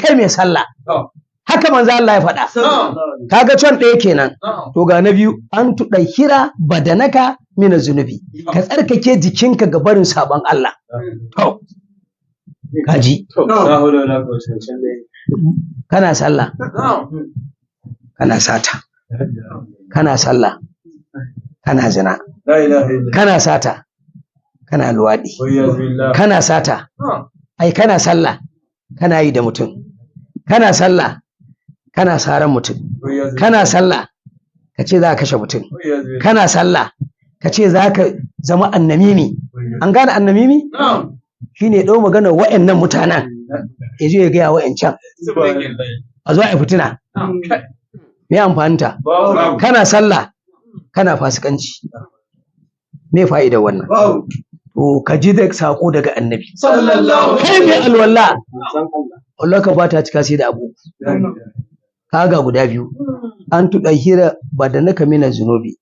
kai mai sallah haka manzo Allah ya faɗa kaga can ɗaya kenan to ga na biyu an tudahira badanaka mina zunubi ka tsarkake jikinka ga barin sabon Allah to kaji kana sallah kana sata kana sallah kana zina kana sata kana luwaɗi kana sata ai kana sallah kana yi da mutum kana sallah kana saran mutum kana sallah ka ce za ka kashe mutum kana sallah ka ce za ka zama annamimi an gane annamimi shine ɗau magana wa'annan mutanen ya zo ya gaya wa'ancan a zo a fitina me amfaninta kana sallah kana fasikanci me fa'idar wannan to ka ji da sako daga annabi kai mai alwala Allah ka bata cika sai da abu kaga guda biyu an tudahira badanaka mina zunubi